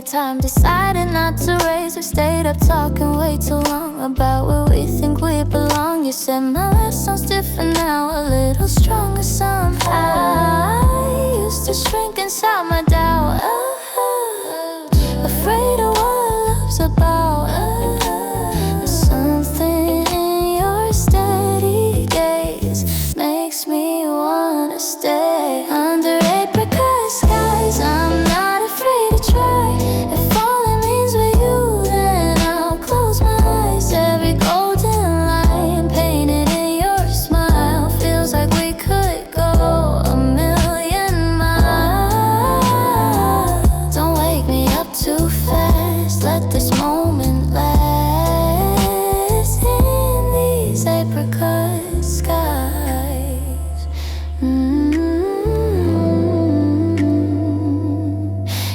time, decided not to raise. We stayed up talking way too long about where we think we belong. You said my life sounds different now, a little stronger somehow. I used to shrink inside my doubt, afraid of what love's about. There's something in your steady gaze makes me wanna stay under apricot skies. I'm not afraid to try. If all it means with you, then I'll close my eyes. Every golden line painted in your smile feels like we could go a million miles. Don't wake me up too fast, let this moment last in these apricot skies.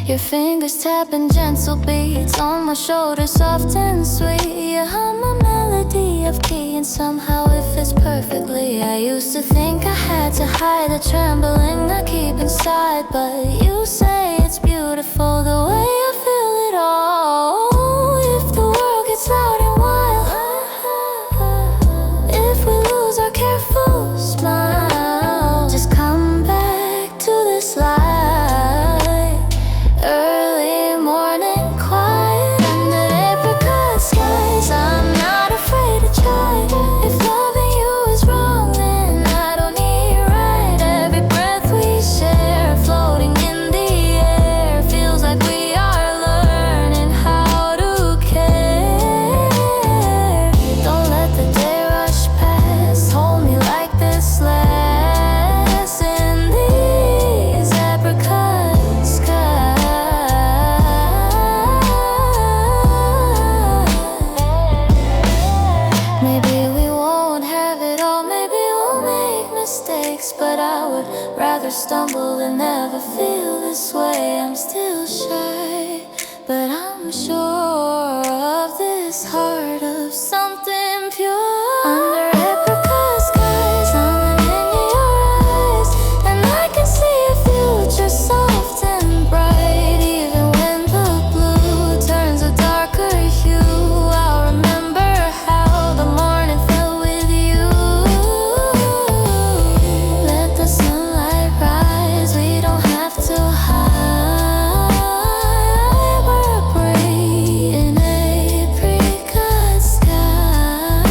Your fingers tapping gentle beats on my shoulder, soft and sweet. You hum a melody of key, and somehow it fits perfectly. I used to think I had to hide the trembling I keep inside, but you say it's beautiful the way I feel it all. If the world gets loud and wild, if we lose our careful smile, just come back to this light. Early morning quiet under apricot skies. I'm not afraid to try. If loving you is wrong, then I don't need right. Every breath we share, floating in the air, feels like we are learning how to care. Don't let the day rush past, hold me like this lasts in these apricot skies. Maybe we won't have it all, maybe we'll make mistakes, but I would rather stumble than never feel this way. I'm still shy, but I'm sure of this heart of something pure. Under apricot skies, I'm in your eyes, and I can see a future soft and bright. Even when the blue turns a darker hue, I'll remember how the morning felt with you. Let the sunlight rise, we don't have to hide. We're free in apricot skies.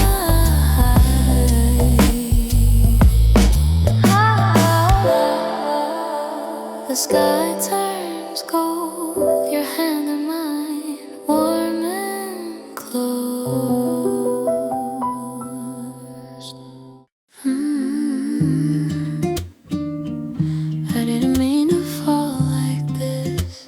The sky turns gold, your hand in mine, warm and close. I didn't mean to fall like this.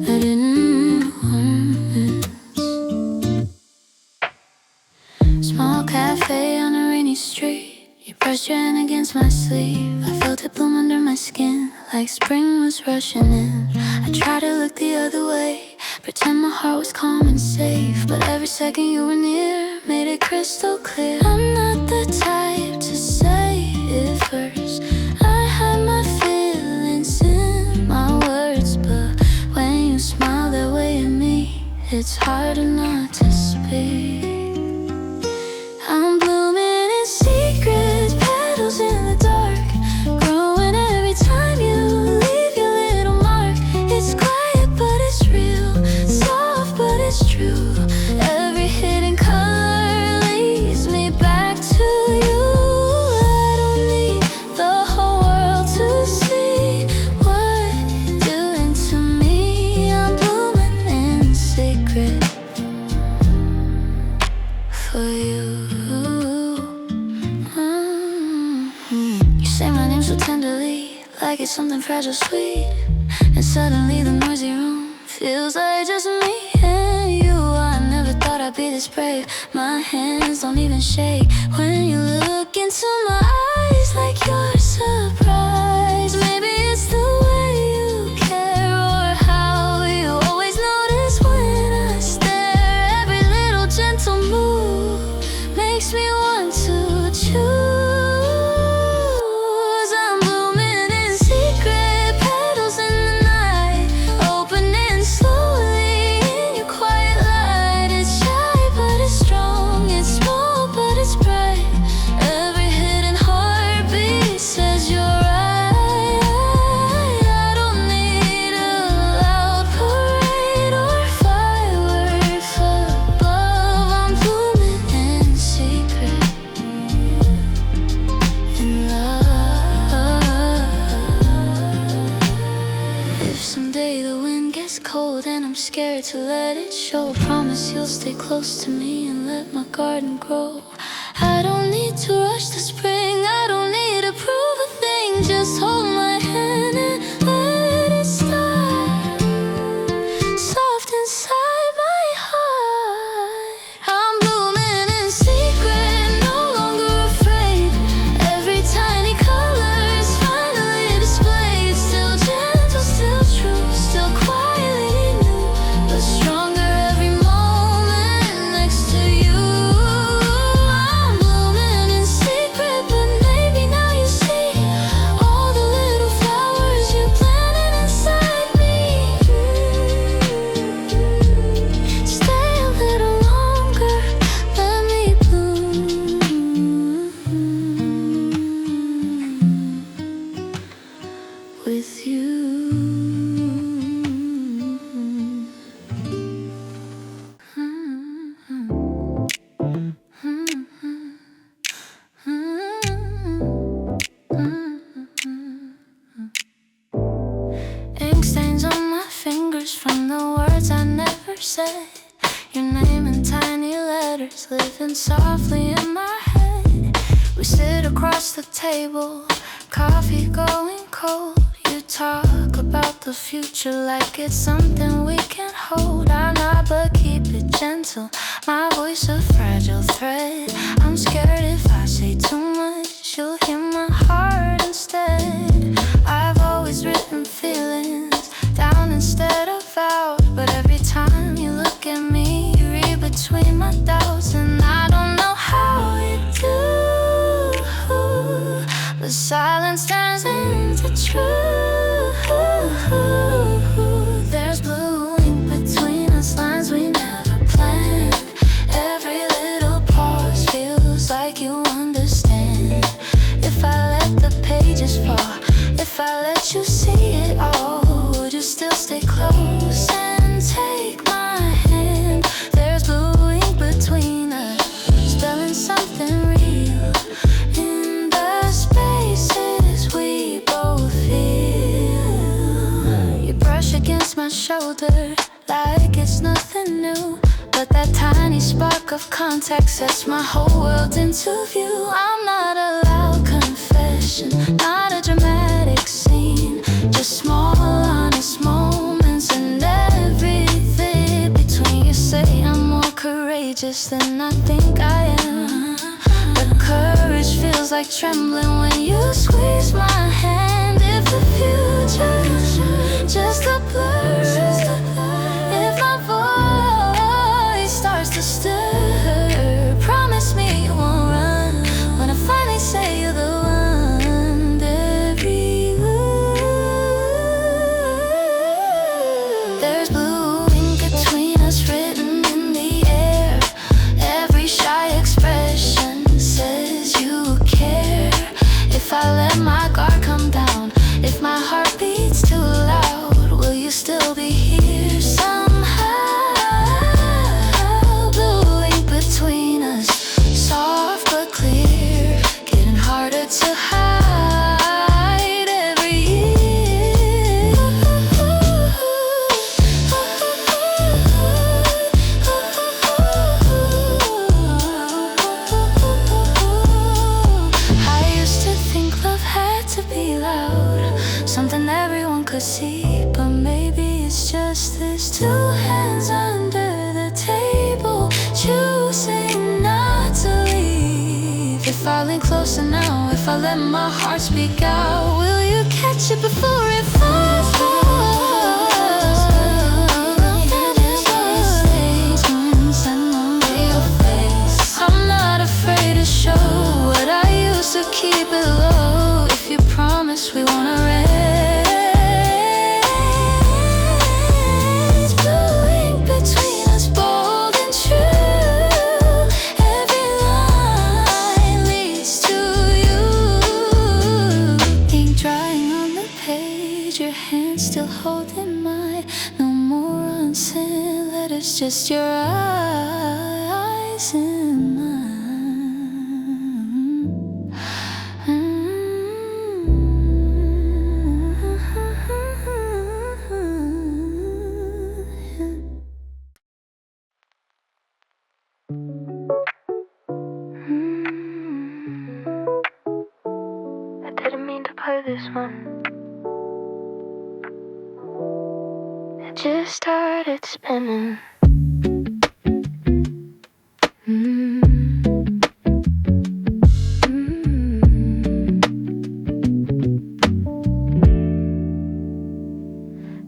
I didn't want this. Small cafe on a rainy street. You brushed your hand against my sleeve. I felt it bloom under my skin, like spring was rushing in. I tried to look the other way, pretend my heart was calm and safe, but every second you were near made it crystal clear. I'm not the type to say it first. I hide my feelings in my words, but when you smile that way at me, it's harder not to speak. I'm blooming in secrets, petals in the dark, growing every time you leave your little mark. It's quiet but it's real, soft but it's true. Every hidden color leads me back to you. I don't need the whole world to see what you're doing to me. I'm blooming in secret for you. You say my name so tenderly, like it's something fragile, sweet, and suddenly the noisy room feels like just me and you. I never thought I'd be this brave. My hands don't even shake when you look into my eyes, like you're surprised. Maybe it's the way you care, or how you always notice when I stare. Every little gentle move makes me want to choose. I'm blooming in to let it show. Promise you'll stay close to me and let my garden grow. I don't need to rush the spring, I don't need to prove a thing. Just hold my hand and let it start soft inside my heart. I'm blooming in secret, no longer afraid. Every tiny color is finally displayed. Still gentle, still true, still quietly new, but stronger every moment next to you. I'm blooming in secret, but maybe now you see all the little flowers you planted inside me. Stay a little longer, let me bloom with you. Ink stains on my fingers from the words I never said. Your name in tiny letters living softly in my head. We sit across the table, coffee going cold. You talk about the future like it's something we can hold. I nod but keep it gentle, my voice a fragile thread. I'm scared if I say too much, you'll hear my heart instead. I've always written feelings down instead of out, but every time you look at me, you read between my doubts. And I don't know how you do, but silence turns into truth. There's blue ink between us, lines we never planned. Every little pause feels like you understand. If I let the pages fall, if I let you see it all, would you still stay close and take my hand? There's blue ink between us, spelling something real in the spaces we both feel. You brush against my shoulder like it's nothing new, but that tiny spark of contact sets my whole world into view. I'm not a loud confession, not a dramatic scene, just small honest moments. And everything between. You say I'm more courageous than I think I am, but courage feels like trembling when you squeeze my hand. If the future's just a blur, if my voice starts to stir, promise me you won't run when I finally say you're the one. There's blue ink between us written in the air. Every shy expression says you care. If I let my guard come down, if my heart beats too loud, will you still be here somehow? Blue ink between us, soft but clear, getting harder to hide every year. I used to think love had to be loud, something everyone could see, but maybe it's just this two hands under the table, choosing not to leave. If I lean closer now, if I let my heart speak out, will you catch it before it falls? I'm not afraid to show what I used to keep it low. If you promise we wanna raise blue ink between us, bold and true. Every line leads to you. Ink drying on the page, your hand still holding mine. No more unsent letters, just your eyes in mine. I didn't mean to play this one. It just started spinning.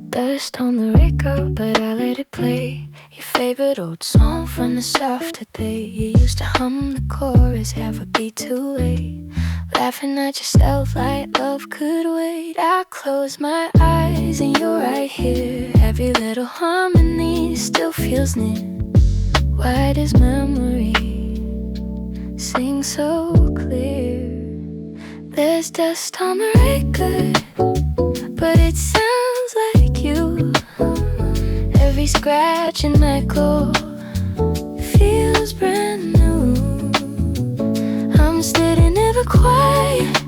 Dust on the record, but I let it play. Your favorite old song from the South today. You used to hum the chorus half a beat too late, laughing at yourself like love could wait. I close my eyes and you're right here. Every little harmony still feels near. Why does memory sing so clear? There's dust on the record, but it sounds like you. Every scratch and echo feels brand new. I'm steady, never quiet,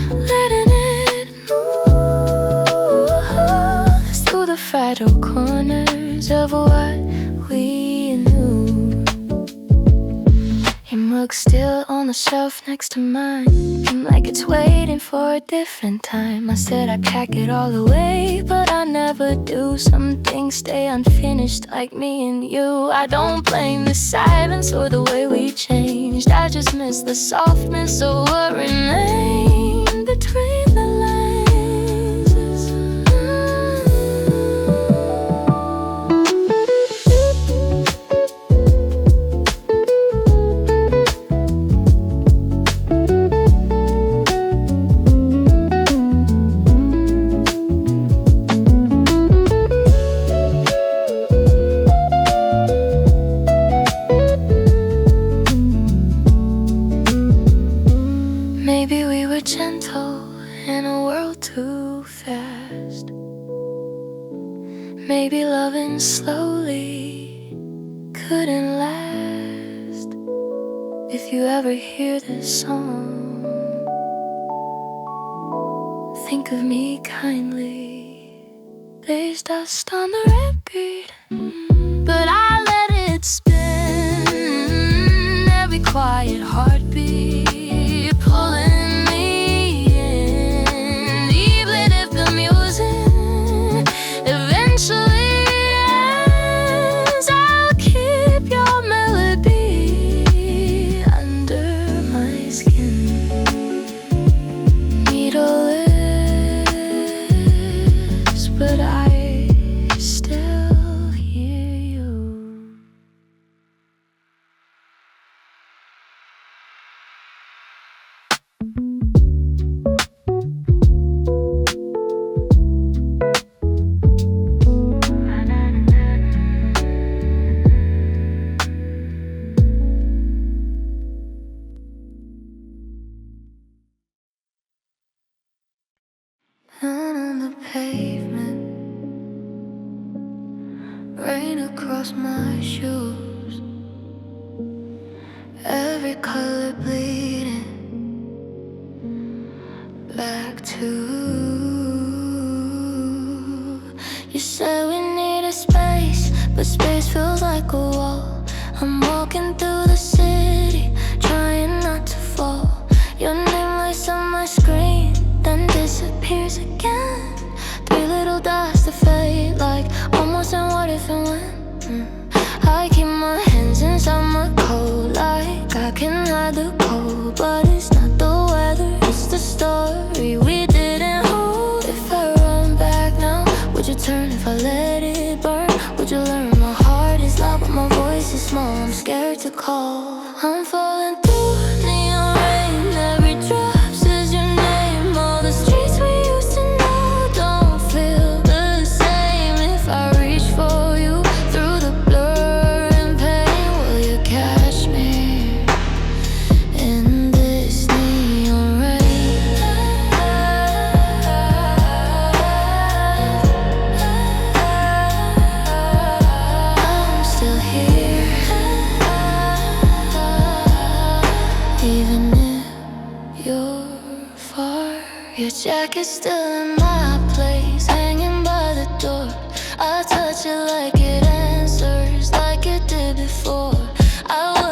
letting it move through the vital corners of what we knew. Your mug's still on the shelf next to mine, and like it's waiting for a different time. I said I'd pack it all away, but I never do. Some things stay unfinished, like me and you. I don't blame the silence or the way we changed. I just miss the softness of what remained between the lines. Maybe we were gentle in a world too fast. Maybe loving slowly couldn't last. If you ever hear this song, think of me kindly. There's dust on the record, but I let it spin. Every quiet heartbeat pulling me in, even if the music eventually ends. I'll keep your melody under my skin. Needle lips, but I still hear you. Down on the pavement, rain across my shoes, every color bleeding back to you. Said we need a space, but space feels like a wall. I'm walking through the city, trying not to fall. Your name lights on my screen, then disappears again. Three little dots that fade like almost and what if and when. I keep my hands inside my coat like I can hide the cold, but it's not the weather, it's the story we didn't hold. If I run back now, would you turn if I let it burn? Would you learn my heart is loud but my voice is small? I'm scared to call. I'm falling through neon rain, every drop says your name. All the streets we used to know don't feel the same. If I reach for you through the blur and pain, will you catch me in this neon rain? I'm still here, even if you're far. Your jacket's still in my place, hanging by the door. I touch it like it answers, like it did before. I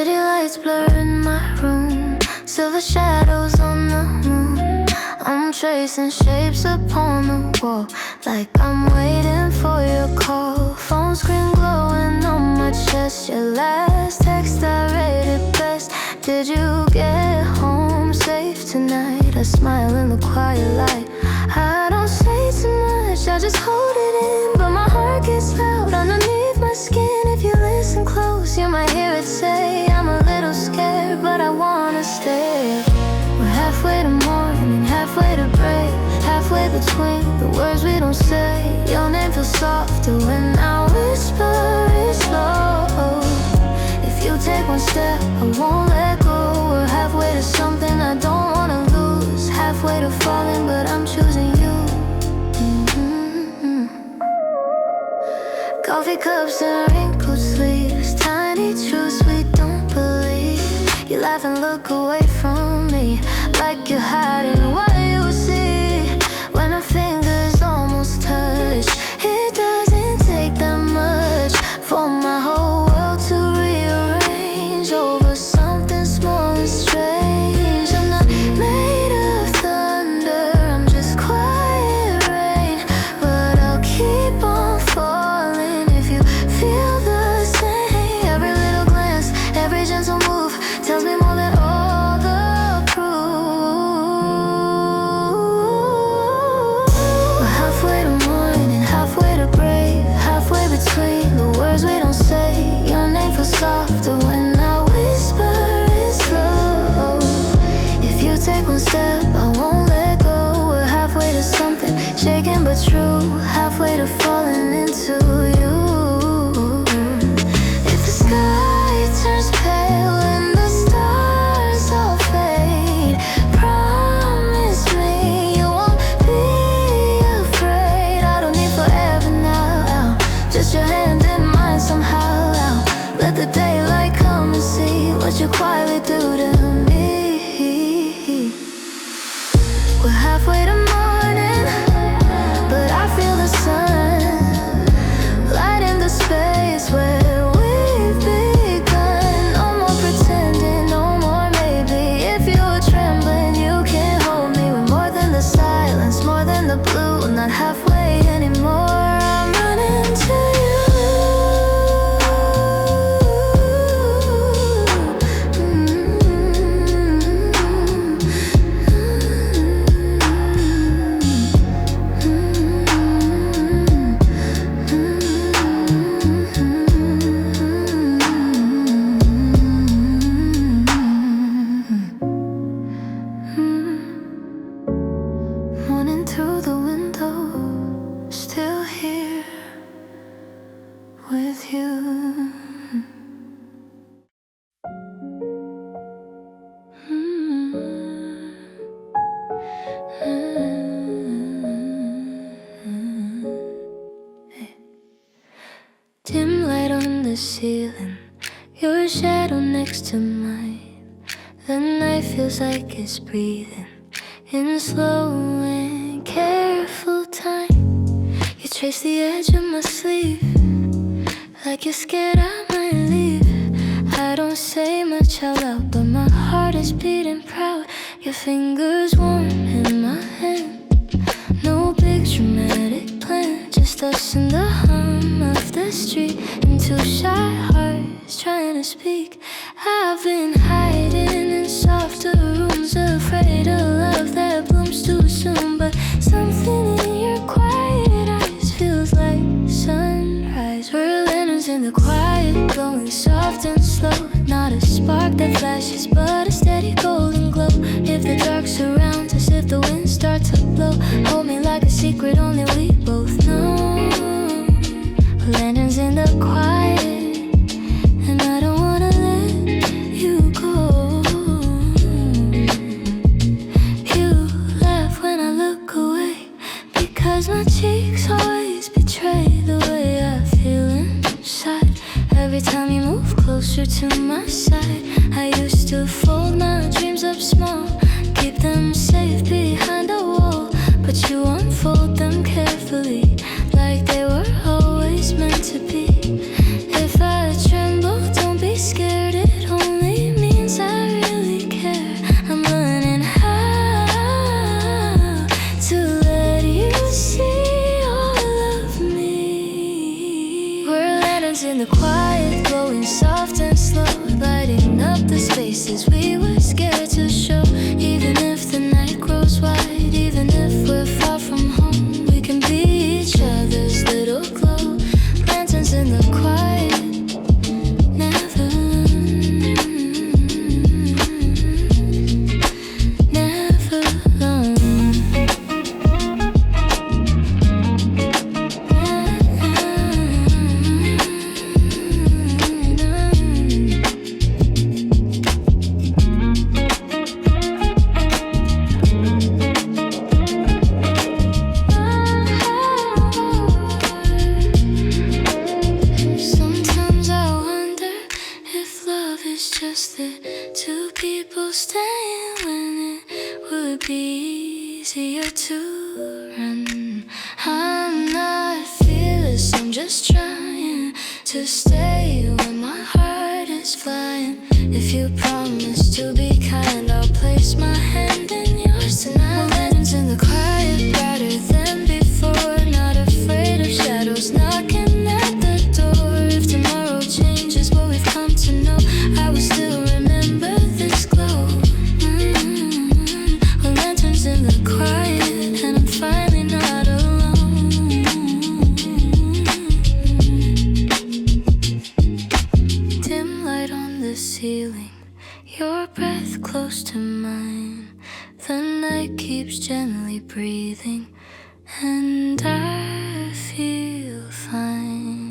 City lights blur in my room, silver shadows on the moon. I'm tracing shapes upon the wall, like I'm waiting for your call. Phone screen glowing on my chest, your last text I read it best. Did you get home safe tonight? I smile in the quiet light. I don't say too much, I just hold it in, but my heart gets loud underneath my skin. If you listen close, you might hear it say, I'm a little scared, but I wanna stay. We're halfway to morning, halfway to break, halfway between the words we don't say. Your name feels softer when I whisper it slow. If you take one step, I won't let go. We're halfway to something I don't wanna lose, halfway to falling, but I'm choosing you. Coffee cups and wrinkled sleeves, tiny truths we don't believe. You laugh and look away from me, like you're hiding what you see. When our fingers almost touch, it doesn't take that much for my whole world to rearrange over something small and strange. I'm not made of thunder, I'm just quiet rain, but I'll keep on falling if you feel the same. Every little glance, every gentle move tells me more than all the proof. We're halfway to morning, halfway to brave, halfway between the words we don't say. Your name feels softer when I whisper it slow. If you take one step, I won't let go. We're halfway to something shaken but true, halfway to falling into you. If the sky turns pale and the stars all fade, promise me you won't be afraid. I don't need forever now, just your hand in mine somehow. Let the daylight come and see what you quietly do to me. We're halfway to morning, but I feel the sun lighting the space where we've begun. No more pretending, no more maybe. If you're trembling, you can hold me. We're more than the silence, more than the blue. Not halfway anymore, I'm running to you. Morning through the window, still here with you. Dim light on the ceiling, your shadow next to mine. The night feels like it's breathing in slow and careful time. You trace the edge of my sleeve, like you're scared I might leave. I don't say much out loud, but my heart is beating proud. Your fingers warm in my hand. No big dramatic plan, just us and the hum of the street, and two shy hearts trying to speak. I've been hiding in softer rooms, afraid of love that blooms too soon. But something in your quiet eyes feels like sunrise. We're lanterns in the quiet, glowing soft and slow. Not a spark that flashes, but a steady golden glow. If the dark surrounds us, if the wind starts to blow, hold me like a secret only we both know. Lanterns in the quiet, and I don't wanna let you go. You laugh when I look away, because my cheeks always betray the way I feel inside. Every time you move closer to my side, I used to fold my dreams up small, keep them safe behind a wall. But you unfold them carefully, like they were always meant to be. If I tremble, don't be scared, it only faces we were scared to show. Even if the night grows wide, even if we're far from home, we can be each other's little glow. Lanterns in the quiet, never, never alone. Sometimes I wonder if love is just that two people staying when it would be easier to run. I'm not fearless, I'm just trying to stay when my heart is flying. If you promise to be kind, I'll place my hand in yours tonight. Lanterns in the quiet, brighter than before. Not afraid of shadows knocking at the door. If tomorrow changes what we've come to know, I will still remember this glow. Well, lanterns in the quiet, and I'm finally not alone. Dim light on the ceiling, your breath close to mine. The night keeps gently breathing, and I feel fine.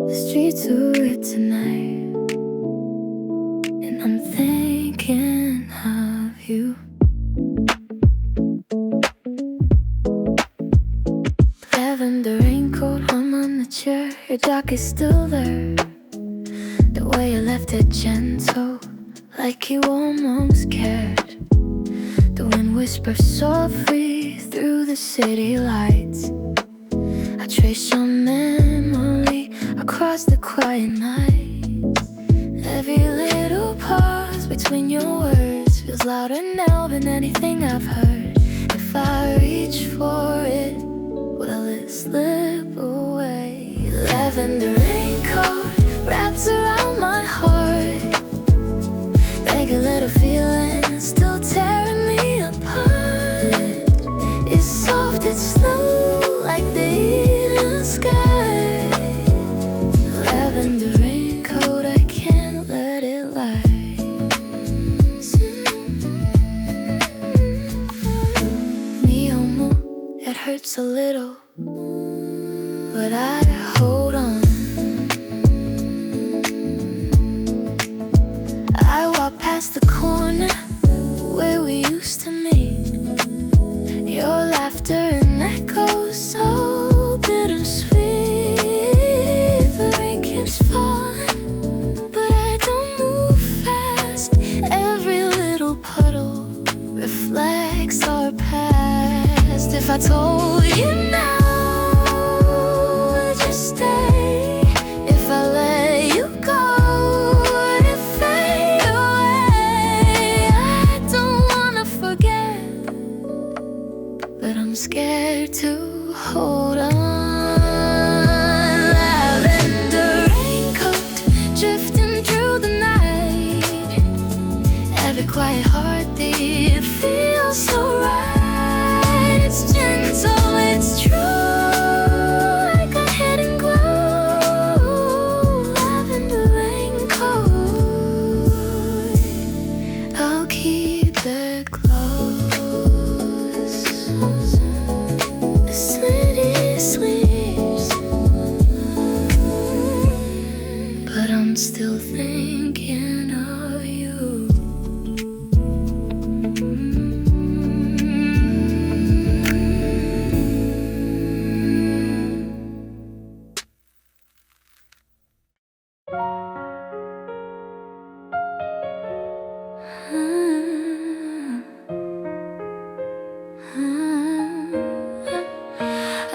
The streets are red tonight, and I'm thinking of you. Lavender raincoat, I'm on the chair. Your jacket's still there. The way you left it gentle, like you almost cared. The wind whispers softly through the city lights. I trace your memory across the quiet night. Every little pause between your words feels louder now than anything I've heard. If I reach for it, will it slip away? Lavender raincoat wraps around my heart, like a little feeling still tearing me apart. It's soft, it's slow, like the evening sky. Lavender raincoat, I can't let it lie. Miomo, it hurts a little, but I hold on. I walk past the corner where we used to meet. Your laughter and echoes so bittersweet. The rain keeps falling, but I don't move fast. Every little puddle reflects our past. If I told you now, would you stay? If I let you go, would it fade away? I don't wanna forget, but I'm scared to hold on. Lavender raincoat drifting through the night. Every quiet heartbeat, it feels so right. It's gentle, it's true, like a hidden glow. Lavender raincoat, I'll keep it close. The city sleeps, but I'm still thinking of you.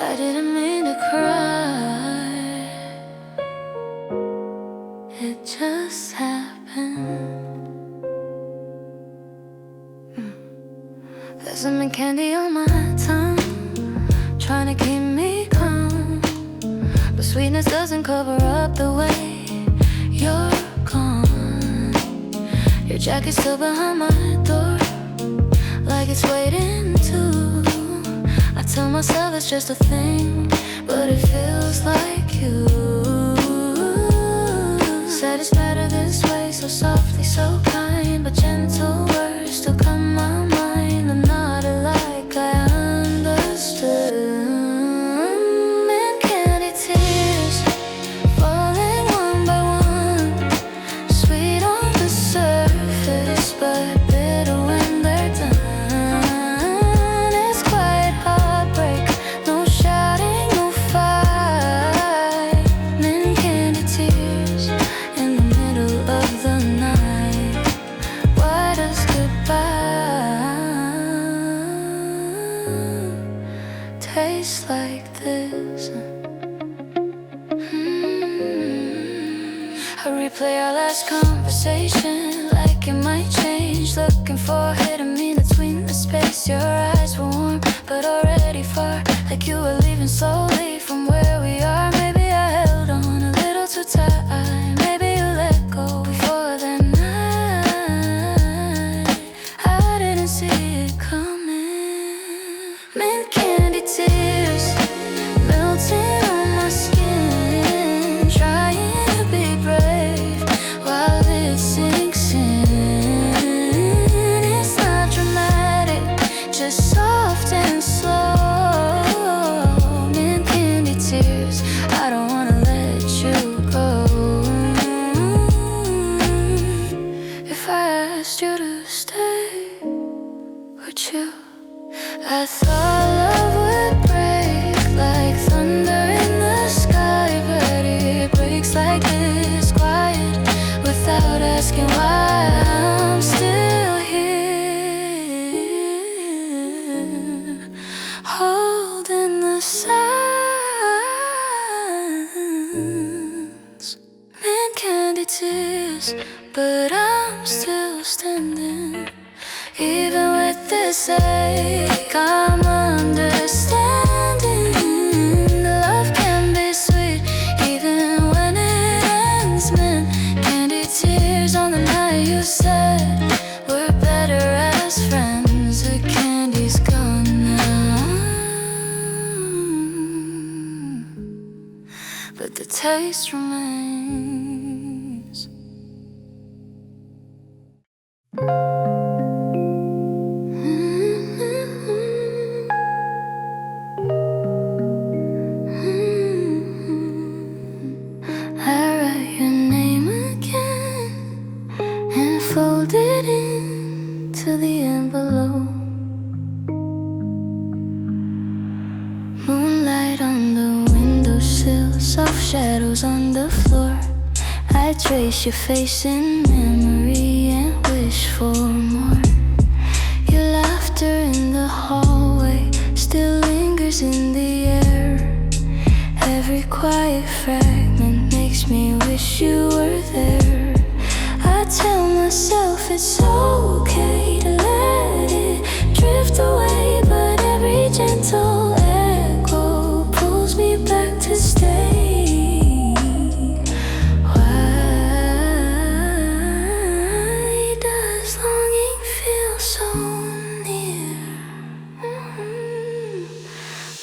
I didn't mean to cry. It just happened. There's some candy on my tongue, trying to keep me calm, but sweetness doesn't cover up the way you're gone. Your jacket's still behind my door, like it's waiting too. I tell myself it's just a thing, but it feels like you said it's better this way, so softly, so kind, but gentle words still come my mind. I'm not alike, I understood. And candy tears falling one by one, sweet on the surface, but bitter when they're done. It's quiet heartbreak, no shouting, no fight. And candy tears in the middle of the night. Why does goodbye taste like this? I replay our last conversation like it might change, looking for a hidden meaning between the space. Your eyes were warm but already far, like you were leaving slowly from where we are. Maybe I held on a little too tight, maybe you let go before the night. I didn't see it coming. Mint candy tears melting on my skin, trying to be brave while it sinks in. It's not dramatic, just soft and slow. Mint candy tears, I don't wanna let you go. If I asked you to stay, would you? I thought love would break like thunder in the sky, but it breaks like this, quiet, without asking why. I'm still here, holding the signs. And candy tears, but I'm still standing. Even with this ache, I'm understanding. Love can be sweet, even when it ends. Mint candy tears on the night you said we're better as friends. The candy's gone now, but the taste remains. I write your name again and fold it into the envelope. Moonlight on the windowsill, soft shadows on the floor. I trace your face in memory and wish for more. Your laughter in the hallway still lingers in the air. Every quiet fragment makes me wish you were there. I tell myself it's okay to let it drift away, but every gentle echo pulls me back to stay. Why does longing feel so near?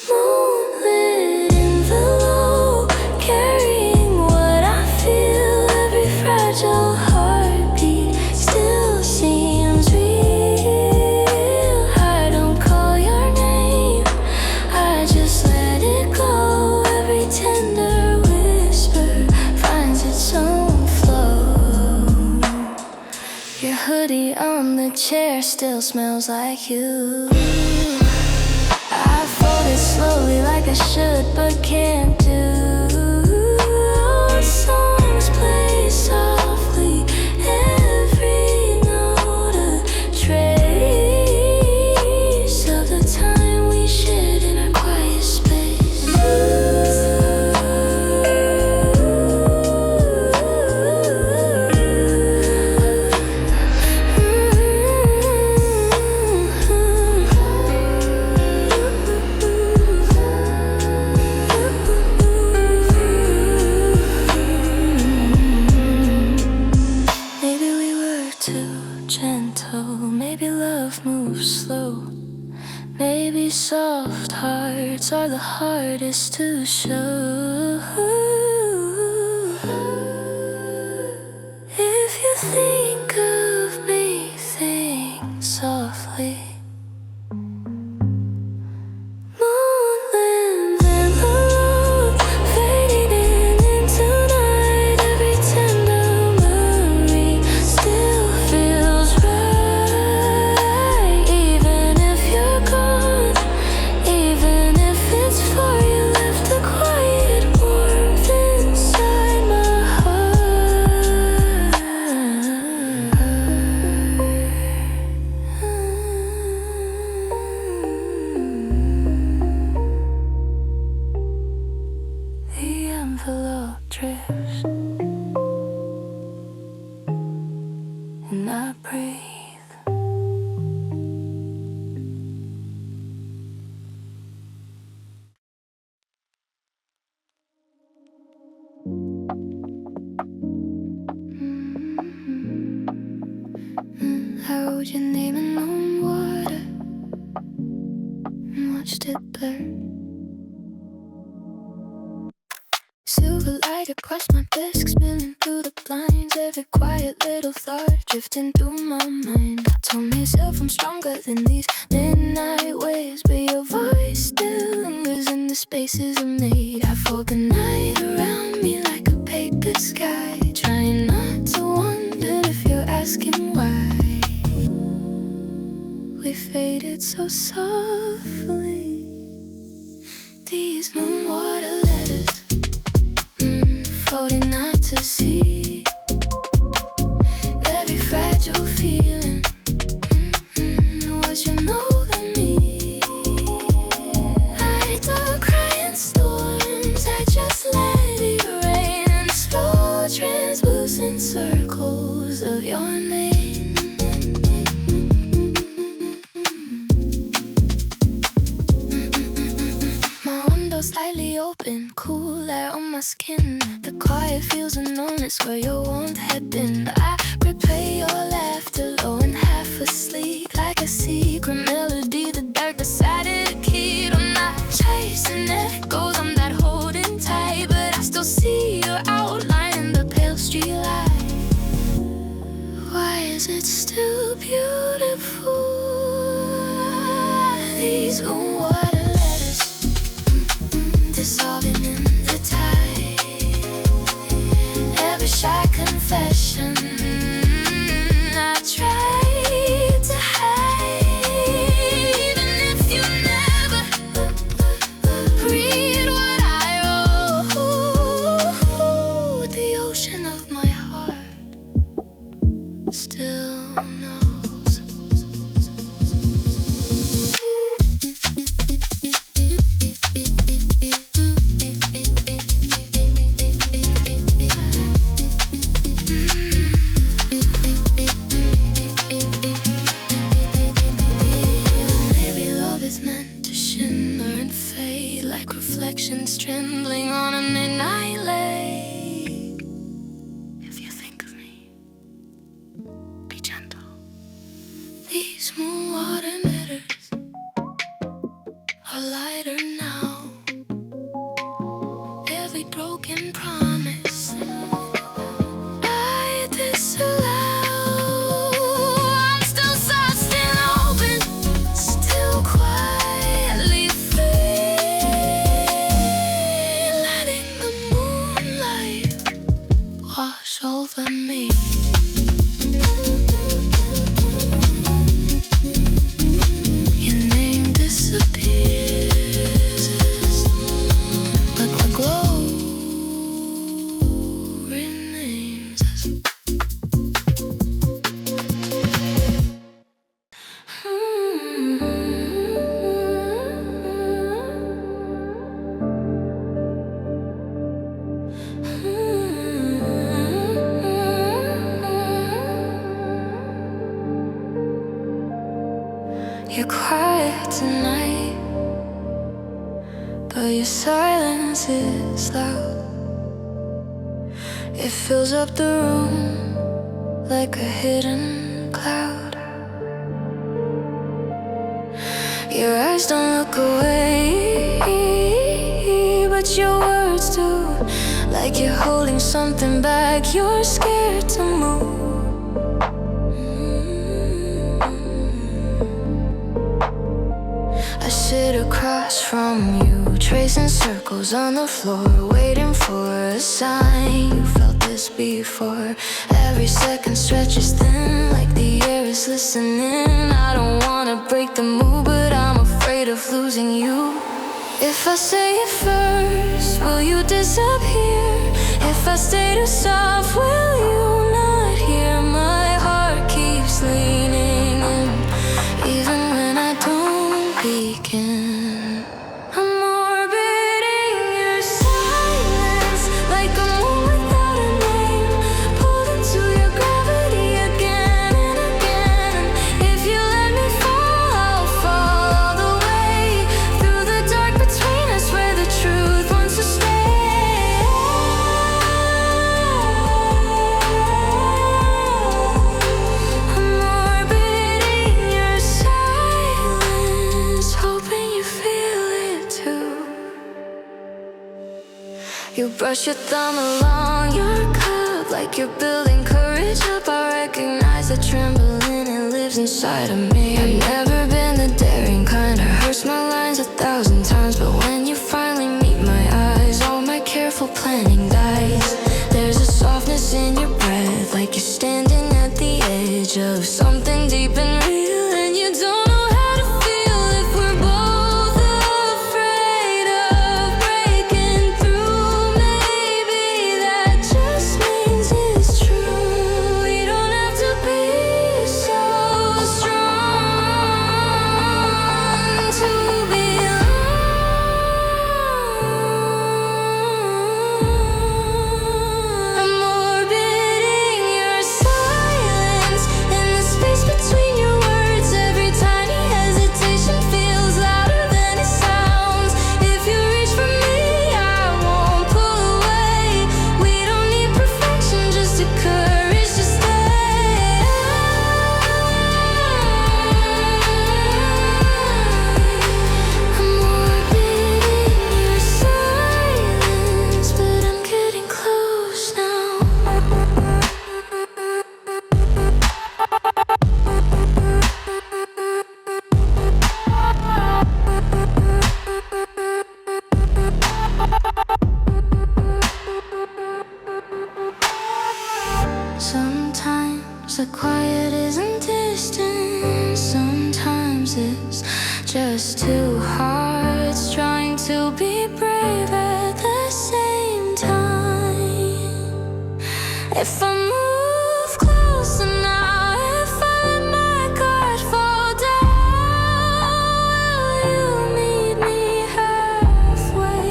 Moonlit envelope, carrying what I feel. Every fragile heartbeat still seems real. I don't call your name, I just let it go. Every tender whisper finds its own flow. Your hoodie on the chair still smells like you. I fold it slowly like I should, but can't do. Songs play softly, every note slow. Maybe soft hearts are the hardest to show. If you think of me, think softly. Moonlit envelope, fading into night. Every tender memory still feels right. Even if you're gone, even if it's far, you left a quiet warmth inside my heart. The envelope drifts, and I breathe. I wrote your name in Moonwater and watched it blur. Silver light across my desk, spinning through the blinds. Every quiet little thought drifting through my mind. I told myself I'm stronger than these midnight waves, but your voice still lingers in the spaces I made. I fold the night around me like a paper sky, trying not to wonder if you're asking why. We faded so softly. These moonwater letters, floating out to sea. Every fragile feeling was you know than me. I don't cry in storms, I just let it rain and slow translucent circles of your name. My window slightly open, cool air on my skin. The quiet feels unknown, it's where your warmth had been. I replay your laughter low and half asleep, like a secret melody the dark decided to keep. I'm not chasing echoes, I'm not holding tight, but I still see your outline in the pale street light. Why is it still beautiful? These moonwater letters, dissolving in the tide. Every shy confession I tried to hide. Even if you never read what I wrote, the ocean of my heart still knows. Maybe love is meant to shimmer and fade like reflections trembling on a midnight lake. If you think of me, be gentle. These moonwater letters are lighter now. Every broken promise I disallow. I'm still soft, still open, still quietly free, letting the moonlight wash over me. Your name disappears, but the glow remains. You're quiet tonight, but your silence is loud. It fills up the room like a hidden cloud. Your eyes don't look away, but your words do. Like you're holding something back, you're scared to move. I sit across from you, tracing circles on the floor, waiting for a sign. You felt this before. Every second stretches thin, like the air is listening. I don't wanna break the mood, but I'm afraid of losing you. If I say it first, will you disappear? If I stay too soft, will you not hear? My heart keeps leaning in, even when I don't begin. I'm orbiting your silence, like a moon without a name, pulled into your gravity again and again. If you let me fall, I'll fall all the way through the dark between us, where the truth wants to stay. I'm orbiting your silence, hoping you feel it too. You brush your thumb along your cup, like you're building courage up. I recognize the trembling, it lives inside of me. I've never been the daring kind, I rehearse my lines 1,000 times, but when you finally meet my eyes, all my careful planning dies. There's a softness in your breath, like you're standing at the edge of something deep and real, and you don't know how to feel if we're both afraid of breaking through. Maybe that just means it's true. We don't have to be so strong to belong. I'm orbiting your silence, in the space between your words. Every tiny hesitation feels louder than it sounds. If you reach for me, I won't pull away. We don't need perfection, just the courage to stay. I'm orbiting your silence, but I'm getting close now. Sometimes the quiet isn't distant, sometimes it's just two hearts trying to be brave at the same time. If I move closer now, if I let my guard fall down, will you meet me halfway?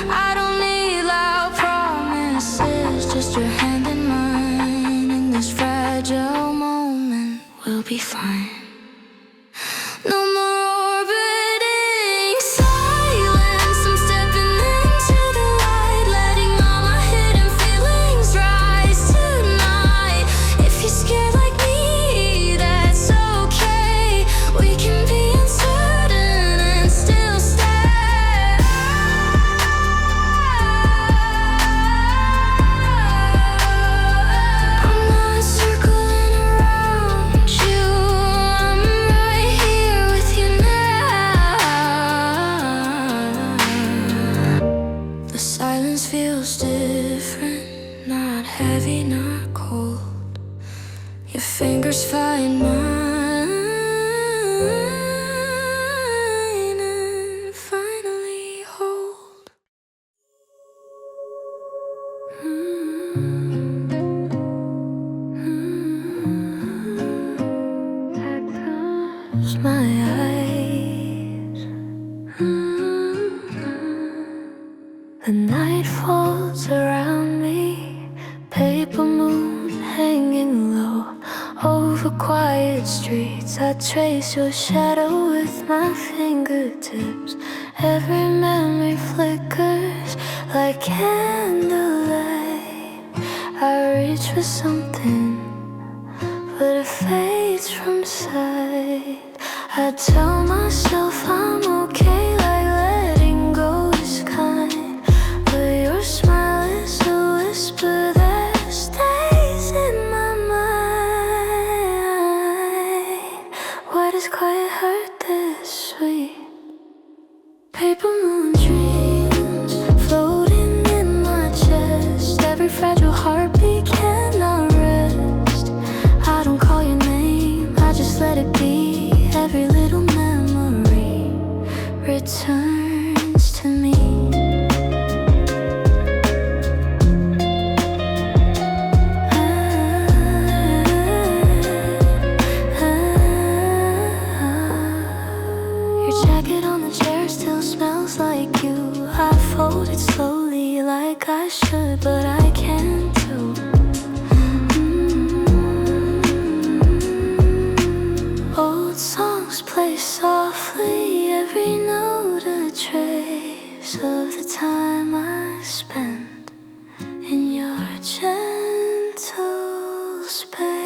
I don't need loud promises, just your hand in mine. In this fragile moment, we'll be fine. No more orbiting silence. I'm stepping into the light, letting all my hidden feelings rise tonight. If you're scared like me, that's okay. We can be uncertain and still stay. I'm not circling around you, I'm right here with you now. The silence feels different, not heavy, not cold. Your fingers find mine and finally hold. I close my eyes. The night falls around me, paper moon hanging low over quiet streets. I trace your shadow with my fingertips. Every memory flickers like candlelight. I reach for something, but it fades from sight. I I tell myself I'm okay, like letting go is kind. But your smile is a whisper that stays in my mind. Why does quiet hurt this sweet? Paper moon dreams floating in my chest. Every fragile heartbeat cannot rest. I don't call your name, I just let it be. Every little memory returns to me. Your jacket on the chair still smells like you. I fold it slowly like I should, but I can't do. Old songs play softly, every note a trace of the time I spent in your gentle space.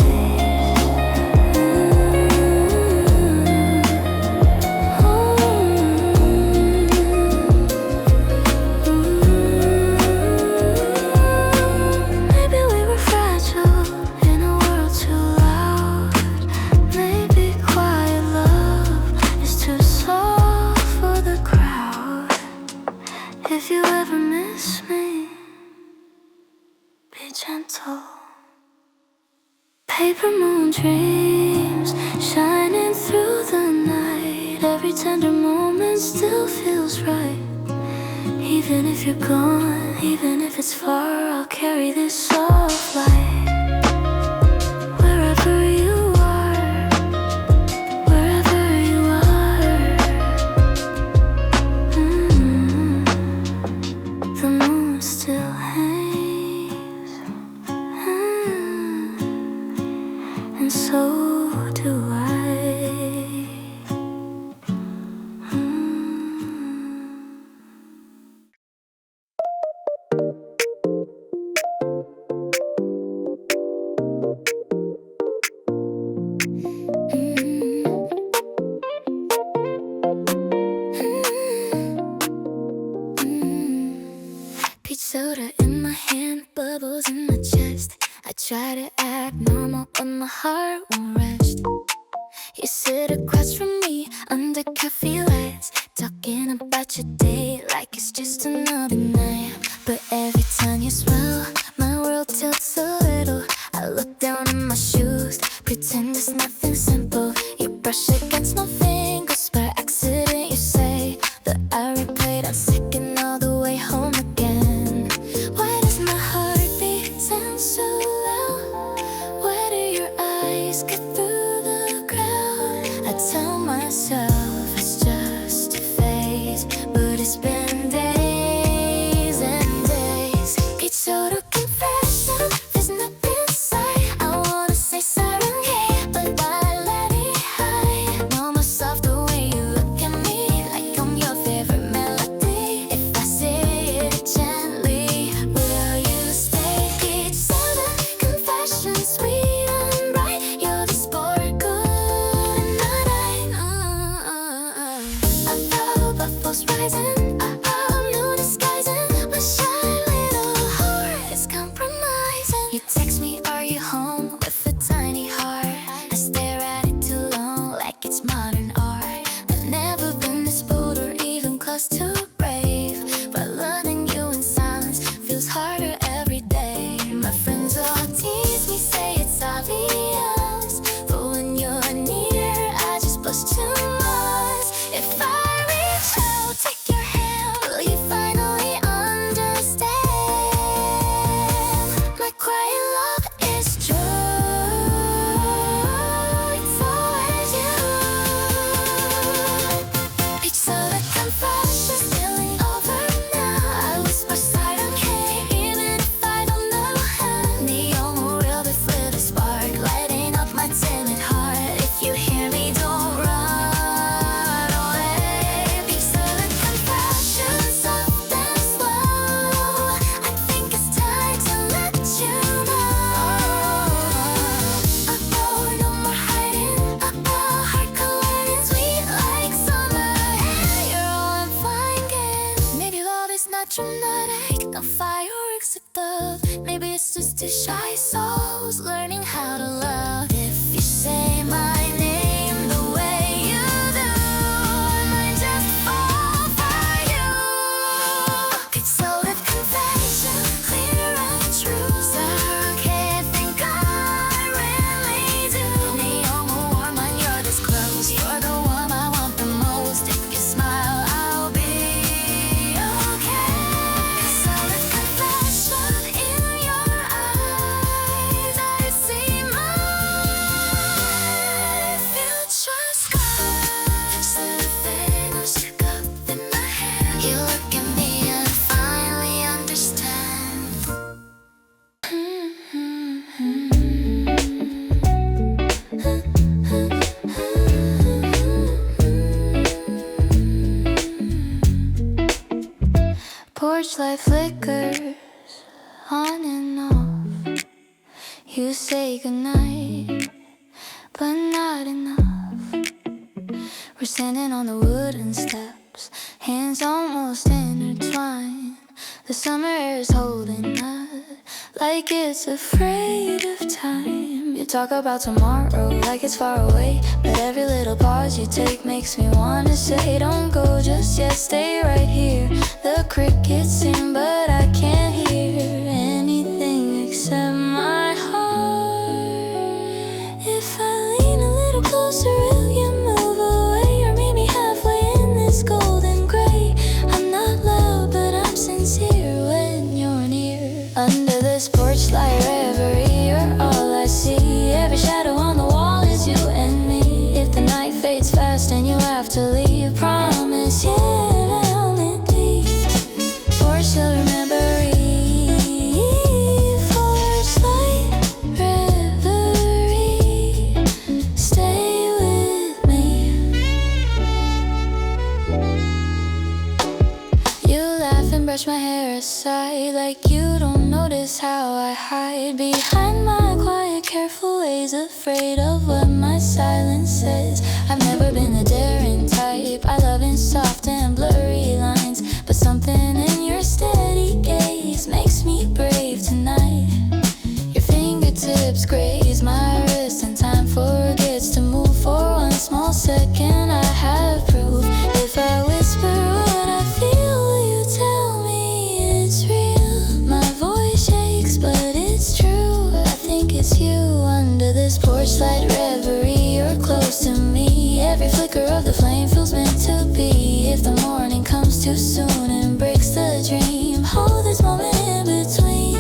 Maybe we were fragile in a world too loud. Maybe quiet love is too soft for the crowd. If you ever miss me, be gentle. Paper moon dreams shining through the night. Every tender moment still feels right. Even if you're gone, even if it's far, I'll carry this soft light. Wherever you are, wherever you are. The moon still hangs, and so do I. Peach soda in my hand, bubbles in my chest. I try to act normal, but my heart won't rest. You sit across from me under cafe lights, talking about your day like it's just another night. But every time you smile, my world tilts a little. I look down at my shoes, pretend it's nothing simple. You brush against my fingers, by accident you say that I replayed on second all the way home again. Why does my heart beat sound so loud? Why do your eyes get through the crowd? I tell myself it's just a phase, but it's been days and days. Peach soda confession, there's nothing inside. I wanna say sorry, but standing on the wooden steps, hands almost intertwined. The summer air is holding us like it's afraid of time. You talk about tomorrow like it's far away, but every little pause you take makes me wanna say, don't go just yet, stay right here. The crickets sing, but I can't hear anything except my heart. If I lean a little closer, will you move away or meet me halfway in this golden gray? I'm not loud, but I'm sincere when you're near. Under this porchlight reverie, you're all I see. Every shadow on the wall is you and me. If the night fades fast and you have to leave, promise, yeah, I'll meet me. Porchlight reverie, porchlight reverie, stay with me. You laugh and brush my hair aside like you don't notice how I hide behind my quiet, careful ways, afraid of what my silence says. I've never been the daring type, I love in soft and blurry lines, but something in your steady gaze makes me brave tonight. Your fingertips graze my wrist and time forgets to move. For one small second I have proof. If I whisper what I feel, will you tell me it's real? My voice shakes, but it's true. I think it's you. Under this porchlight reverie, you're close to me. Every flicker of the flame feels meant to be. If the morning comes too soon and breaks the dream, hold this moment in between.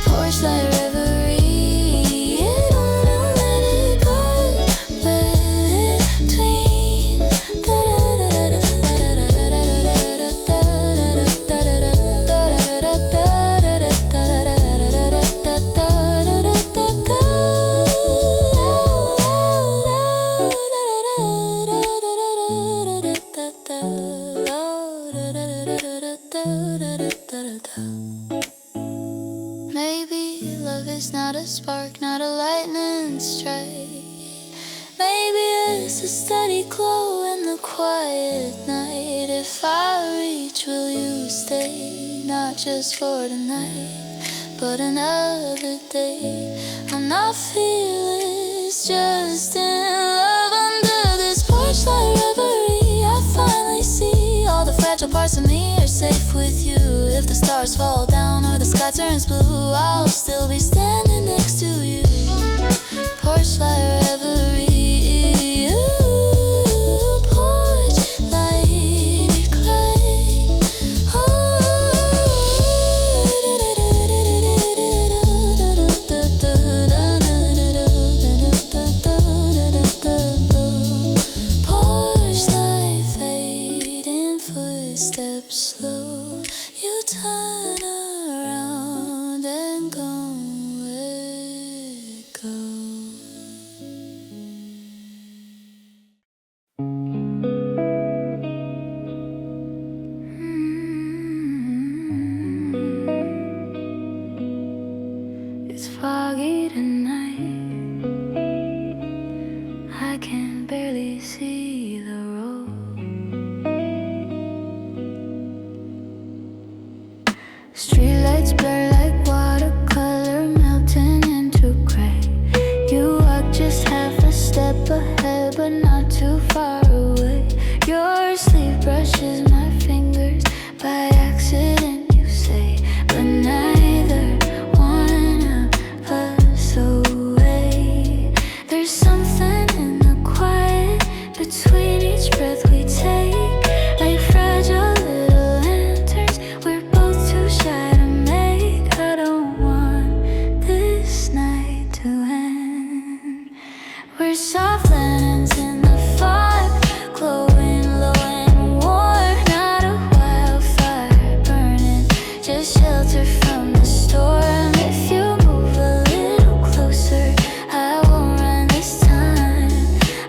Porchlight reverie, don't let it go between. Maybe love is not a spark, not a lightning strike. Maybe it's a steady glow in the quiet night. If I reach, will you stay? Not just for tonight, but another day. I'm not fearless, just in love. Under this porchlight reverie, I finally see all the fragile parts of me are safe with you. If the stars fall down or the sky turns blue, I'll still be standing next to you. Porchlight reverie, ooh, porchlight clay. Porchlight fading, footsteps slow. You turn around and go where it goes. It's foggy tonight, I can barely see the road. Streetlights blur like watercolor melting into gray. You walk just half a step ahead, but not too far away. Your sleeve brushes my fingers by accident, you say, but neither one of us away. There's something in the quiet between each breath we take, like fragile little lanterns we're both too shy to make. I don't want this night to end. We're soft lanterns in the fog, glowing low and warm. Not a wildfire burning, just shelter from the storm. If you move a little closer, I won't run this time.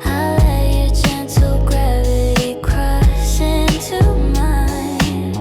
I'll let your gentle gravity cross into mine.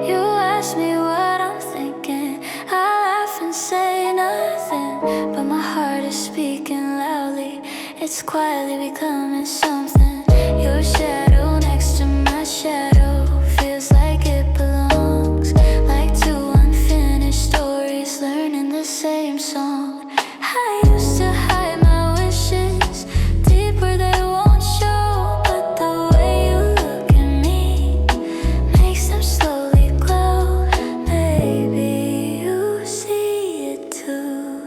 You ask me what I'm thinking, I laugh and say nothing, but my heart is speaking loudly. It's quietly becoming something. Your shadow next to my shadow feels like it belongs, like two unfinished stories learning the same song. I used to hide my wishes deep where they won't show, but the way you look at me makes them slowly glow. Baby, you see it too.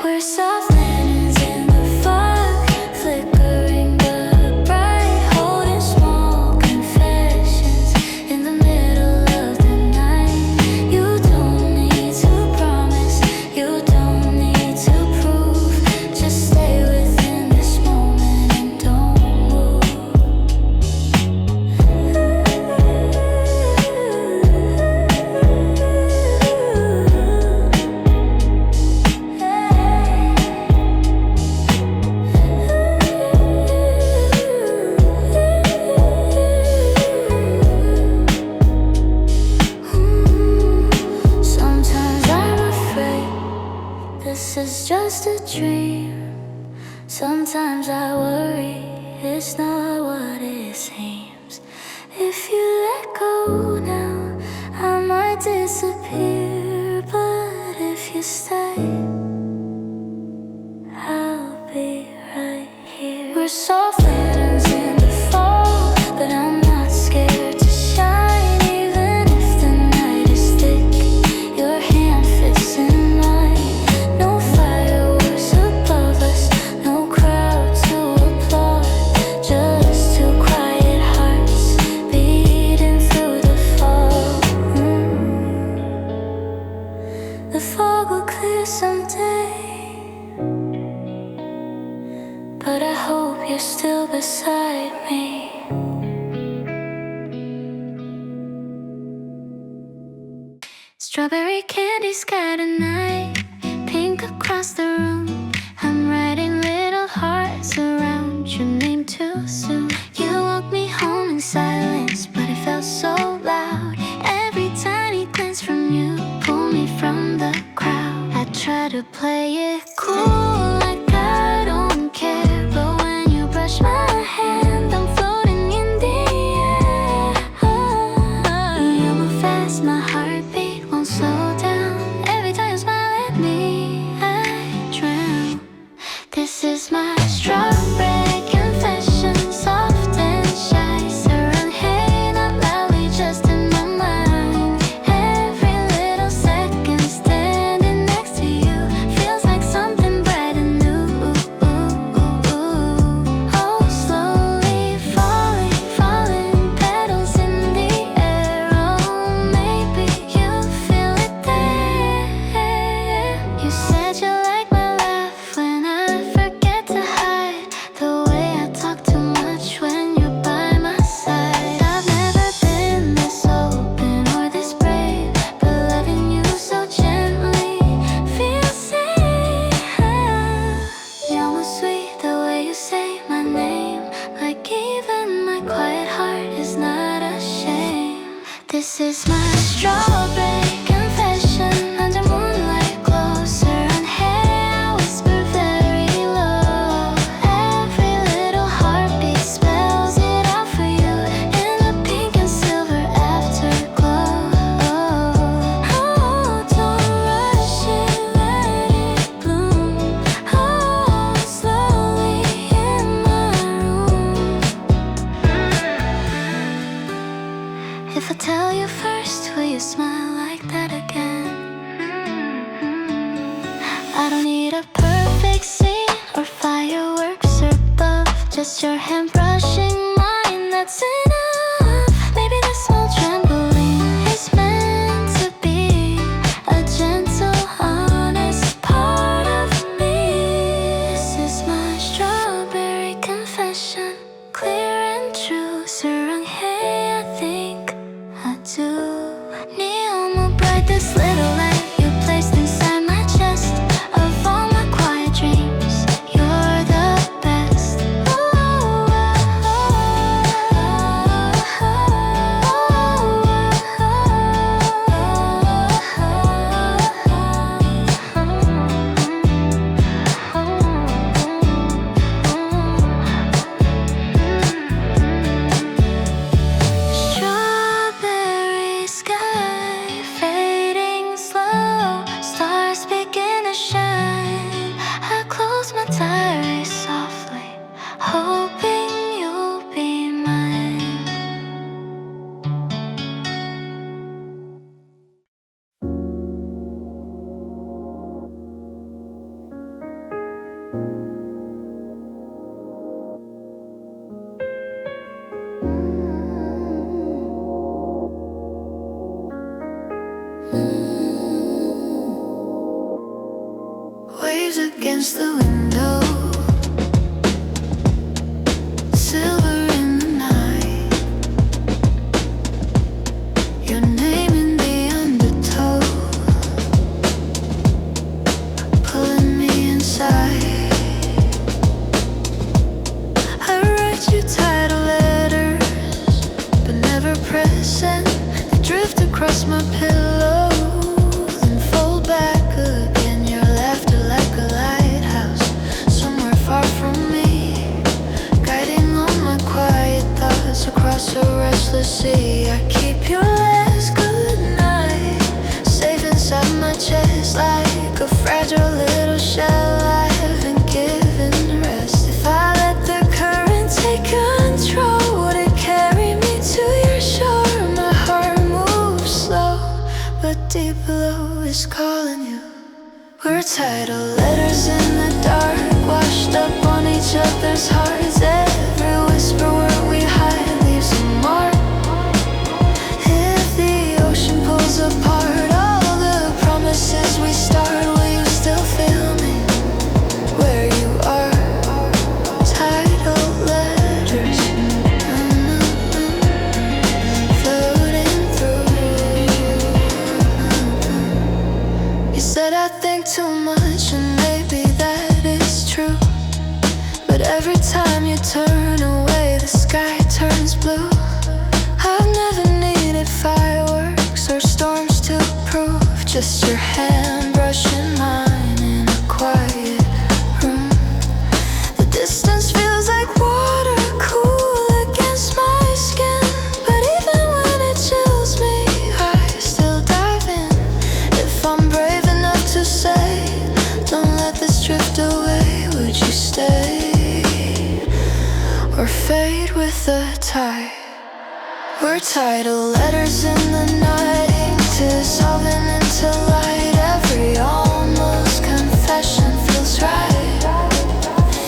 We're soft lanterns in the fog, flickering but bright, holding small confessions in the middle of the night. You don't need to promise, you don't need to prove. Just stay within this moment and don't move. Sometimes I'm afraid this is just a dream. Sometimes I worry it's not what it seems. If you let go now, I might disappear. But if you stay, I'll be right here. We're soft lanterns in the fall, but I'm not scared to shine. Even if the night is thick, your hand fits in mine. No fireworks above us, no crowd to applaud, just two quiet hearts beating through the fog. The fog will clear someday, but I hope you're still beside me. Strawberry candy sky tonight, pink across the room. I'm writing little hearts around your name too soon. You walked me home in silence, but it felt so loud. Every tiny glance from you pulled me from the crowd. I try to play it cool, like I don't care, but when you brush my hand, I'm floating in the air. You move fast, my heartbeat won't slow down. Every time you smile at me, I drown. This is my strawberry confession, soft and shy. Surround, hey, not loudly, just in my mind. Every little second standing next to you feels like something bright and new. Oh, slowly falling, falling, petals in the air. Oh, maybe you feel it there. You said you like my laugh when I forget to hide, the way I talk too much when you're by my side. I've never been this open or this brave, but loving you so gently feels safe. You're almost sweet the way you say my name, like even my quiet heart is not ashamed. This is my strawberry confession under moonlight glow. Surround, hey, I whisper very low. Every little heartbeat spells it out for you in the pink and silver afterglow. Oh, don't rush it, let it bloom. Oh, slowly in my room. If I tell you first, will you smile like that again? I don't need a perfect scene or fireworks or buff, just your hand brushing mine, that's enough. Maybe this small trampoline is meant to be a gentle, honest part of me. This is my strawberry confession, clear and true. Surround, hey, I think I do. Neon will bright this little lamp you placed inside my chest. Of all my quiet dreams, you're the best. Ooh, diary softly, hoping you'll be mine. Waves against the window, silver in the night. Your name in the undertow, pulling me inside. I write you tidal letters, but never present. They drift across my pillow, then fold back again. Your laughter like a lighthouse, somewhere far from me, guiding all my quiet thoughts across a restless sea. I keep your last goodnight safe inside my chest, like a fragile little shell I haven't given rest. If I let the current take control, would it carry me to your shore? My heart moves slow, but deep below is calling you. We're tidal letters in the dark, washed up on each other's hearts. Every whisper word we hide leaves a mark. If the ocean pulls apart all the promises we start, will you still feel me where you are? Tidal letters, floating through. You said I think too much, and maybe that is true, but every time you turn away, the sky turns blue. I've never needed fireworks or storms to prove, just your hand brushing mine in a quiet room. The distance feels like water, cool against my skin, but even when it chills me, I still dive in. If I'm brave enough to say, don't let this drift away, would you stay or fade with the tide? We're tidal letters in the night, ink dissolving into light. Every almost confession feels right.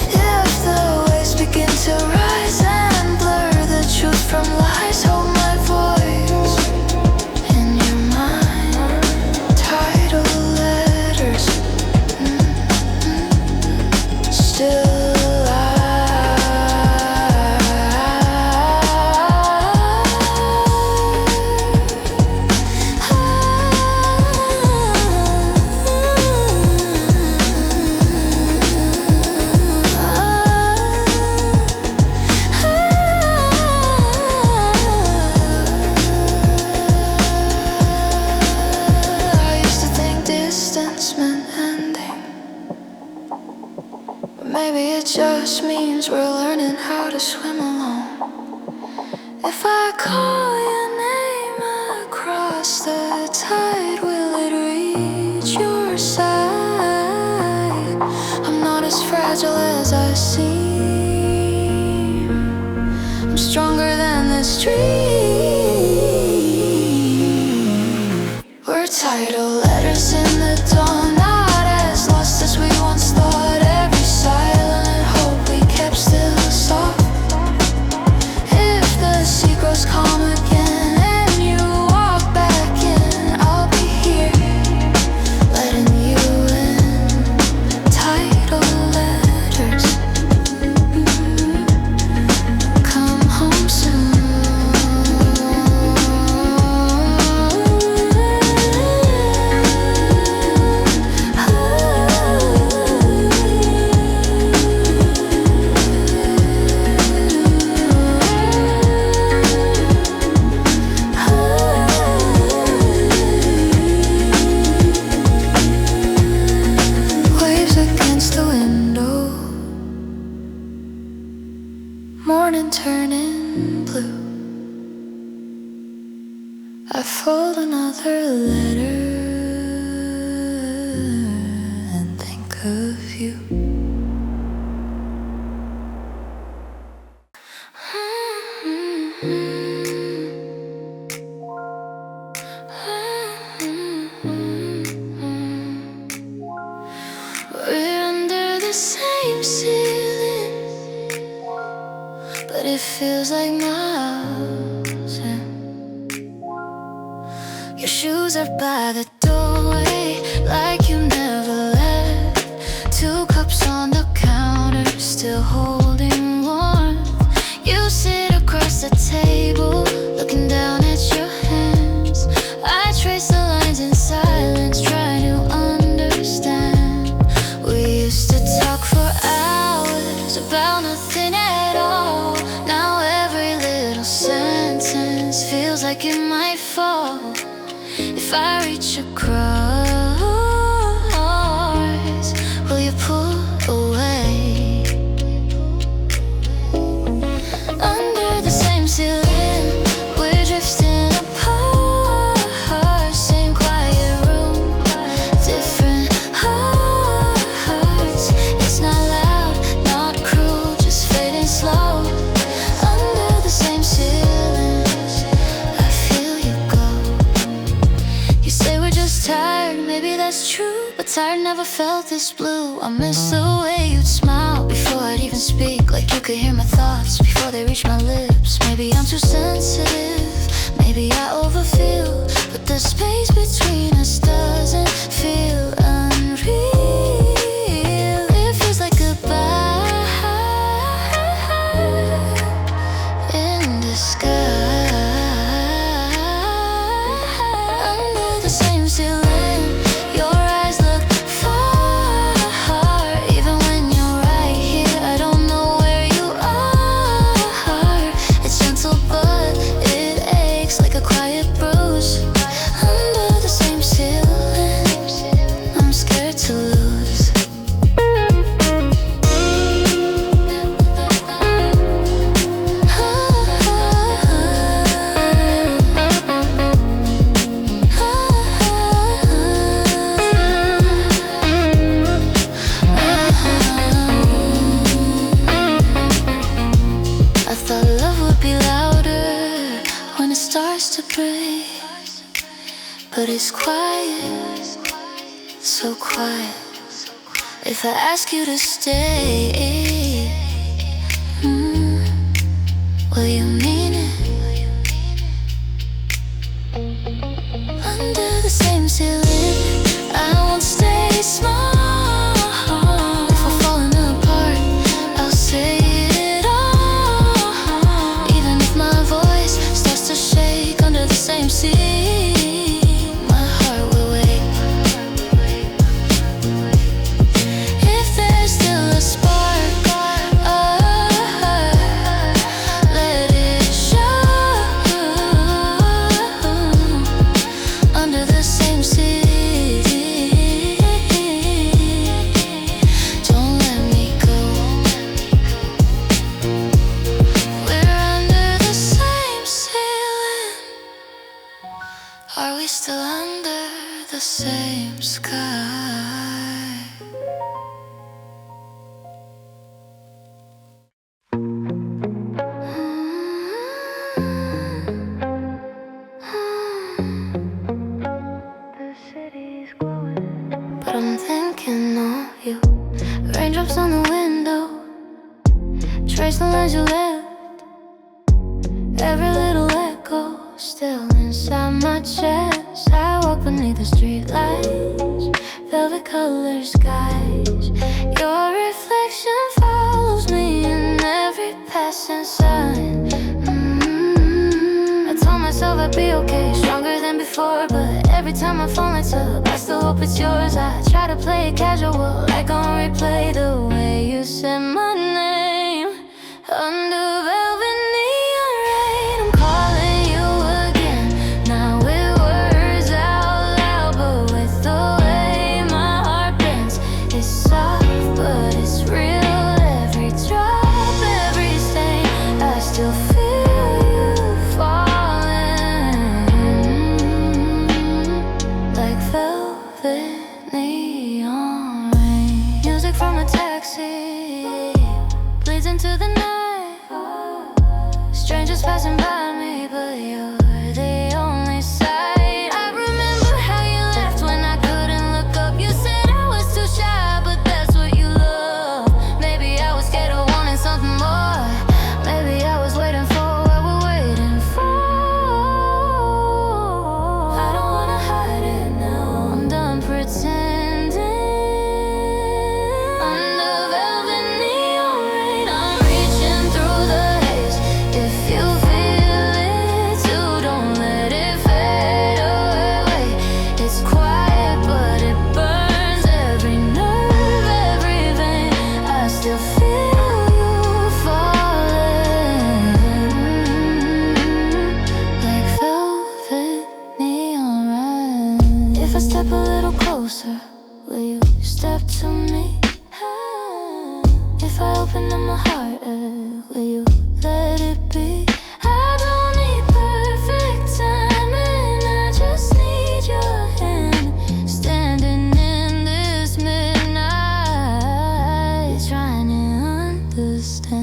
If the waves begin to rise and blur the truth from lies, hold my voice in your mind. Tidal letters, still maybe it just means we're learning how to swim alone. If I call your name across the tide, will it reach your side? I'm not as fragile as I seem, I'm stronger than this dream. We're tidal letters in the dawn, not as lost as we once thought. Every silent hope we kept still soft. If the sea grows calm again and you walk back in, I'll be here, letting you in. Tidal letters, come home soon. Morning turning blue, I fold another letter. and think of you. it feels like miles. Yeah. Your shoes are by the doorway, like you never left. 2 cups on the counter, still holding warmth. You sit across the table, looking down at your hands. I trace the lines in silence, trying to understand. We used to talk for hours about nothing at all. Now every little sentence feels like it might fall if I reach across. Will you pull away? Under the same ceiling, we're drifting apart. Same quiet room, different hearts. It's not loud, not cruel, just fading slow. Under the same ceiling, I feel you go. You say we're just tired, maybe that's true, but tired never felt this blue. I miss the way you'd smile before I'd even speak, like you could hear my thoughts before they reach my lips. Maybe I'm too sensitive, maybe I overfeel, but the space between us doesn't feel unreal. It feels like goodbye in disguise. Under the same ceiling, your eyes look far. Even when you're right here, I don't know where you are. It's gentle but it aches like a quiet bruise. Under the same ceiling, I'm scared to lose. I thought love would be louder when it starts to break, but it's quiet, so quiet. If I ask you to stay, will you mean it? Under the same ceiling, I won't stay small. If we're falling apart, I'll say it all. Even if my voice starts to shake under the same sea, my heart will wait. If there's still a spark, let it show. Under the same sea, don't let me go. We're under the same ceiling. Are we still under the same sky? The city's glowing, but I'm thinking of you. Raindrops on the window, trace the lines you left. Every little echo still inside my chest. I walk beneath the street lights, velvet colored skies. Your reflection follows me in every passing sign. I told myself I'd be okay, stronger than before, but every time my phone lights up, I still hope it's yours. I try to play it casual, like on replay, the way you said my name under velvet neon rain. I'm calling you again, now with words out loud, but with the way my heart bends. It's soft, but it's real. Every drop, every stain, I still feel you falling like velvet neon rain. Music from a taxi bleeds into the night. Strangers passing by me, but you're the only sight. I remember how you laughed when I couldn't look up. You said I was too shy, but that's what you love. Maybe I was scared of wanting something more. Maybe I was if I open up my heart, will you let it be? I don't need perfect timing, I just need your hand. Standing in this midnight, trying to understand.